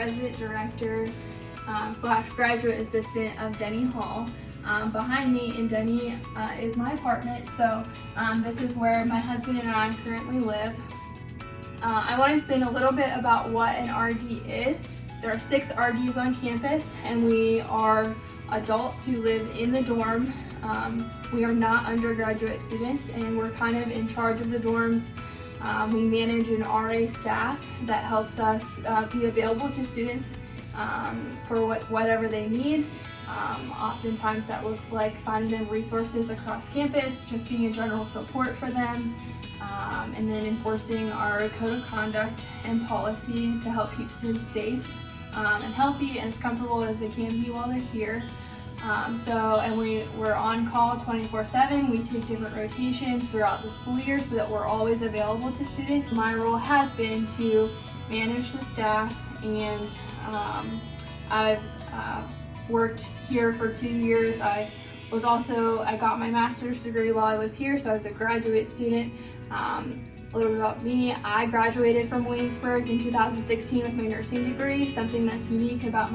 resident director slash graduate assistant of Denny Hall. Behind me in Denny is my apartment, so this is where my husband and I currently live. I want to explain a little bit about what an RD is. There are 6 RDs on campus, and we are adults who live in the dorm. We are not undergraduate students, and we're kind of in charge of the dorms. We manage an RA staff that helps us be available to students for whatever they need. Oftentimes that looks like finding them resources across campus, just being a general support for them, and then enforcing our code of conduct and policy to help keep students safe and healthy and as comfortable as they can be while they're here. We're on call 24/7. We take different rotations throughout the school year so that we're always available to students. My role has been to manage the staff, and I've worked here for 2 years. I got my master's degree while I was here, so I was a graduate student. A little bit about me: I graduated from Waynesburg in 2016 with my nursing degree. Something that's unique about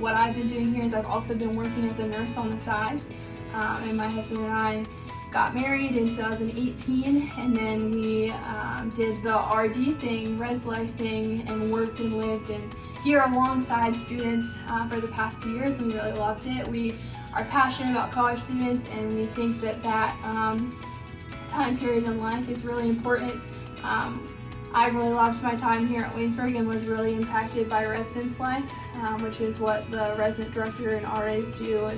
what I've been doing here is I've also been working as a nurse on the side. And my husband and I got married in 2018, and then we did the RD thing, res life thing, and worked and lived here alongside students for the past 2 years. We really loved it. We are passionate about college students, and we think that time period in life is really important. I really loved my time here at Waynesburg and was really impacted by residence life, which is what the resident director and RAs do.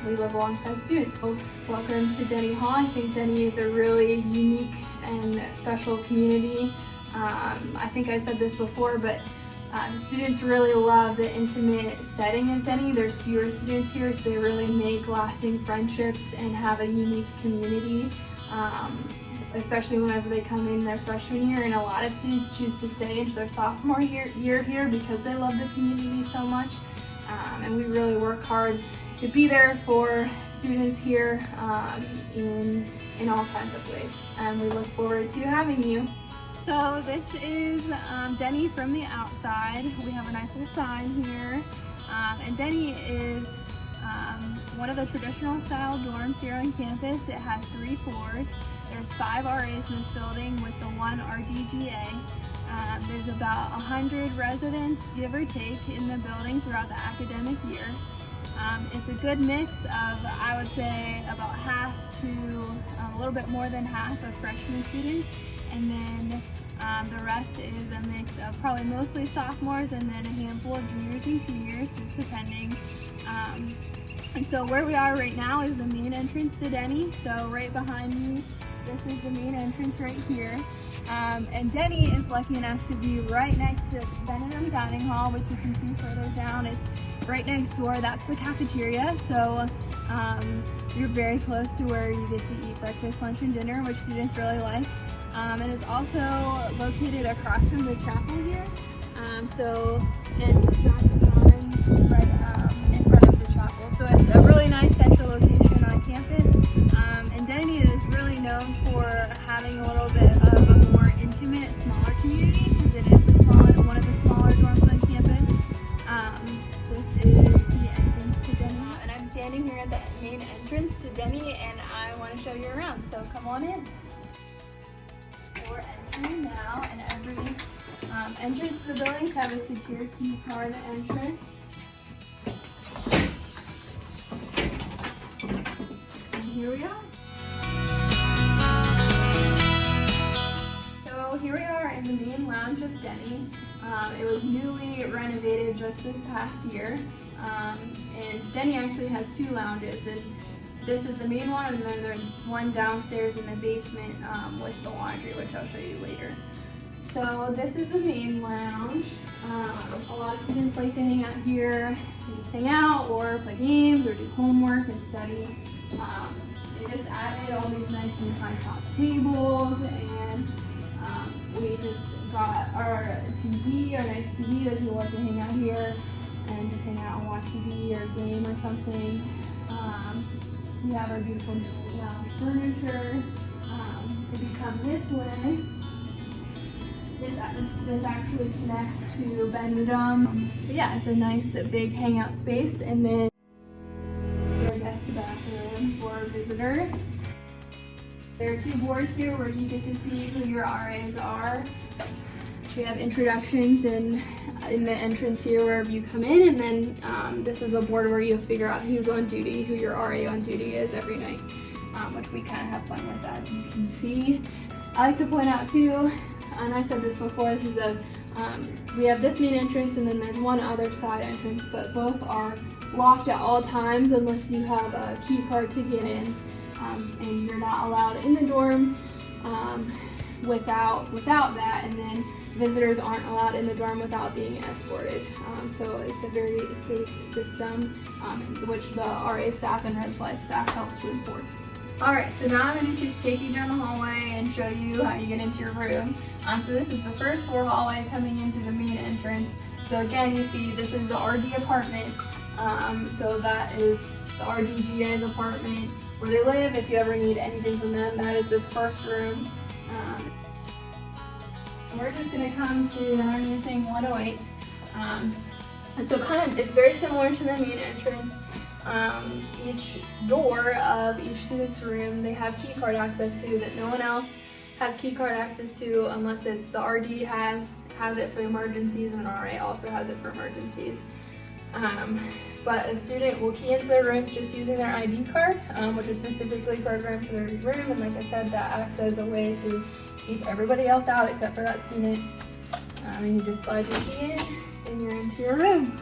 We live alongside students. So welcome to Denney Hall. I think Denny is a really unique and special community. I think I said this before, but students really love the intimate setting of Denny. There's fewer students here, so they really make lasting friendships and have a unique community, especially whenever they come in their freshman year. And a lot of students choose to stay into their sophomore year here because they love the community so much. And we really work hard to be there for students here in all kinds of ways. And we look forward to having you. So this is Denny from the outside. We have a nice little sign here. And Denny is one of the traditional style dorms here on campus. It has 3 floors. There's 5 RAs in this building with the 1 RDGA. There's about 100 residents, give or take, in the building throughout the academic year. It's a good mix of, I would say, about half to a little bit more than half of freshman students. And then the rest is a mix of probably mostly sophomores and then a handful of juniors and seniors, just depending. And so where we are right now is the main entrance to Denny. So right behind me, this is the main entrance right here. And Denny is lucky enough to be right next to Dining Hall, which you can see further down. It's right next door. That's the cafeteria. So you're very close to where you get to eat breakfast, lunch, and dinner, which students really like. And is also located across from the chapel here. And that's right in front of the chapel. So it's a really nice central location on campus. And Denny is really known for having a little bit of a more intimate, smaller community, because it is one of the smaller dorms on campus. This is the entrance to Denny, and I'm standing here at the main entrance to Denny, and I want to show you around. So come on in. We're entering now, and every entrance to the buildings have a secure key card entrance. And here we are. So here we are in the main lounge of Denny. It was newly renovated just this past year. And Denny actually has 2 lounges. And this is the main one, and then there's one downstairs in the basement with the laundry, which I'll show you later. So this is the main lounge. A lot of students like to hang out here and just hang out or play games or do homework and study. They just added all these nice new high top tables, and we just got our TV, our nice TV that people like to hang out here and just hang out and watch TV or game or something. We have our beautiful lounge furniture. If you come this way, This actually connects to bedroom. But yeah, it's a nice big hangout space, and then your guest bathroom for visitors. There are two boards here where you get to see who your RAs are. We have introductions in the entrance here wherever you come in, and then this is a board where you figure out who's on duty, who your RA on duty is every night, which we kind of have fun with, as you can see. I like to point out too, and I said this before, this is we have this main entrance and then there's one other side entrance, but both are locked at all times unless you have a key card to get in, and you're not allowed in the dorm without that, and then visitors aren't allowed in the dorm without being escorted. So it's a very safe system, which the RA staff and Res Life staff helps to enforce. Alright, so now I'm going to just take you down the hallway and show you how you get into your room. So this is the first floor hallway coming in through the main entrance. So again, you see this is the RD apartment. So that is the RDGA's apartment where they live. If you ever need anything from them, that is this first room. We're just going to come to, I'm using 108. And so it's very similar to the main entrance. Each door of each student's room they have key card access to that no one else has key card access to unless it's the RD has it for emergencies, and an RA also has it for emergencies. But a student will key into their rooms just using their ID card, which is specifically programmed to their room, and like I said, that acts as a way to keep everybody else out except for that student. And you just slide your key in and you're into your room.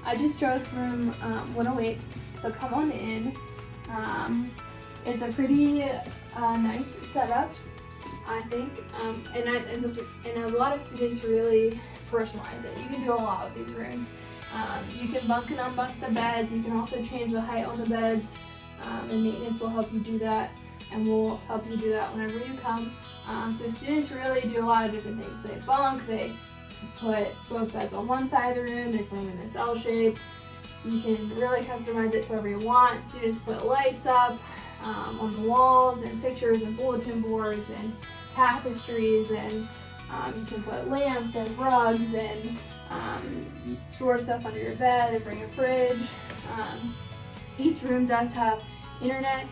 I just chose room 108, so come on in. It's a pretty nice setup, I think, and a lot of students really personalize it. You can do a lot with these rooms. You can bunk and unbunk the beds. You can also change the height on the beds, and maintenance will help you do that, and we'll help you do that whenever you come. So students really do a lot of different things. They bunk, they put both beds on one side of the room, they put them in this L shape. You can really customize it to whatever you want. Students put lights up on the walls, and pictures and bulletin boards and tapestries, and you can put lamps and rugs, and store stuff under your bed and bring a fridge. Each room does have internet.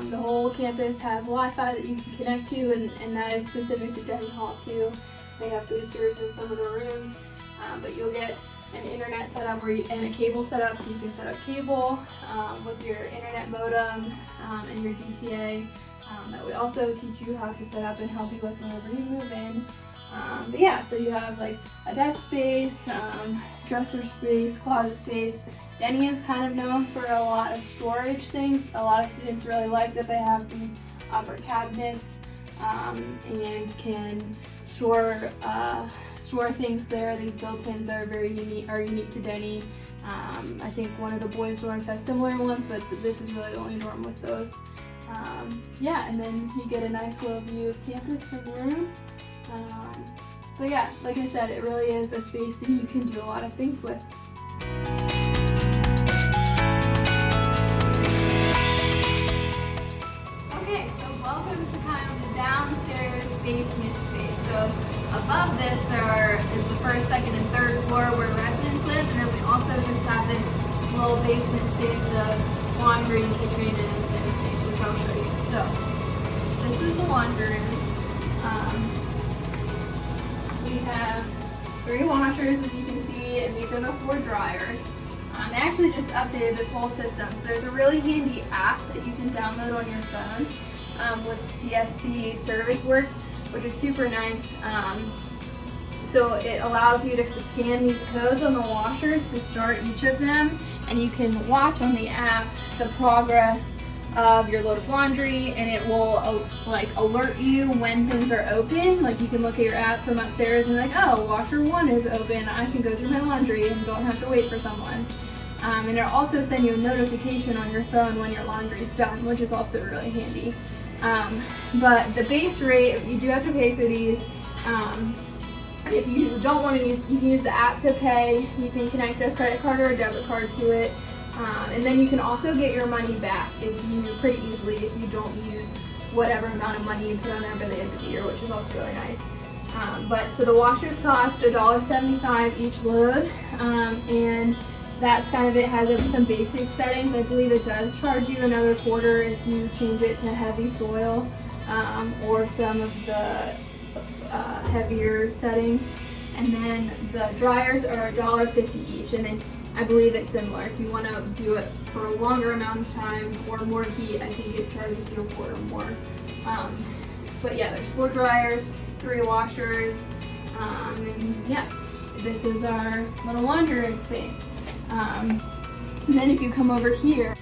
The whole campus has Wi-Fi that you can connect to, and that is specific to Denney Hall too. They have boosters in some of the rooms, but you'll get an internet setup and a cable setup, so you can set up cable with your internet modem and your DTA. That we also teach you how to set up and help you with whenever you move in. But yeah, so you have like a desk space, dresser space, closet space. Denney is kind of known for a lot of storage things. A lot of students really like that they have these upper cabinets and can store things there. These built-ins are unique to Denney. I think one of the boys' dorms has similar ones, but this is really the only dorm with those. Yeah, and then you get a nice little view of campus from the room. But yeah, like I said, it really is a space that you can do a lot of things with. Okay, so welcome to kind of the downstairs basement space. So above this is the first, second, and third floor where residents live, and then we also just have this little basement space of laundry, kitchen, and study space, which I'll show you. So this is the laundry room. We have 3 washers, as you can see, and these are the 4 dryers. They actually just updated this whole system, so there's a really handy app that you can download on your phone with CSC Service Works, which is super nice. So it allows you to scan these codes on the washers to start each of them, and you can watch on the app the progress of your load of laundry, and it will alert you when things are open. Like you can look at your app from upstairs and like, oh, washer 1 is open, I can go do my laundry and don't have to wait for someone. And it'll also send you a notification on your phone when your laundry is done, which is also really handy. But the base rate, you do have to pay for these. If you don't want to use, you can use the app to pay. You can connect a credit card or a debit card to it. And then you can also get your money back pretty easily if you don't use whatever amount of money you put on there by the end of the year, which is also really nice. So the washers cost $1.75 each load, and that's kind of it. Has some basic settings. I believe it does charge you another quarter if you change it to heavy soil or some of the heavier settings. And then the dryers are $1.50 each, and then I believe it's similar. If you want to do it for a longer amount of time or more heat, I think it charges you a quarter more. But yeah, there's 4 dryers, 3 washers, and yeah, this is our little laundry room space. And then if you come over here,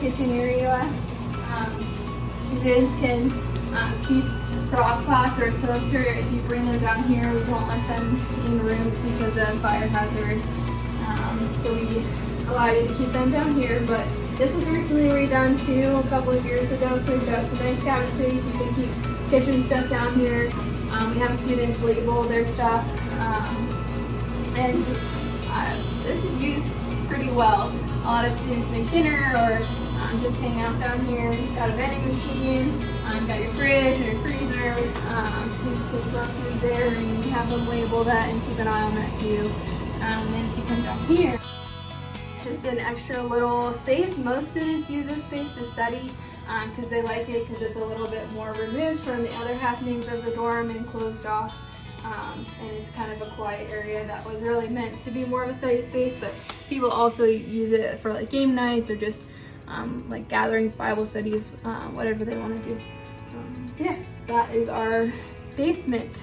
kitchen area, students can keep crock pots or toaster. If you bring them down here, we don't let them in rooms because of fire hazards. So we allow you to keep them down here, but this was recently redone too a couple of years ago, so we've got some nice cabinet space. You can keep kitchen stuff down here. We have students label their stuff, and this is used pretty well. A lot of students make dinner or just hang out down here. You've got a vending machine, you've got your fridge or your freezer. Students can store food there, and you have them label that and keep an eye on that too. And then if you come down here, just an extra little space. Most students use this space to study because they like it because it's a little bit more removed from the other happenings of the dorm and closed off. And it's kind of a quiet area that was really meant to be more of a study space, but people also use it for like game nights or just like gatherings, Bible studies, whatever they want to do. Yeah, that is our basement.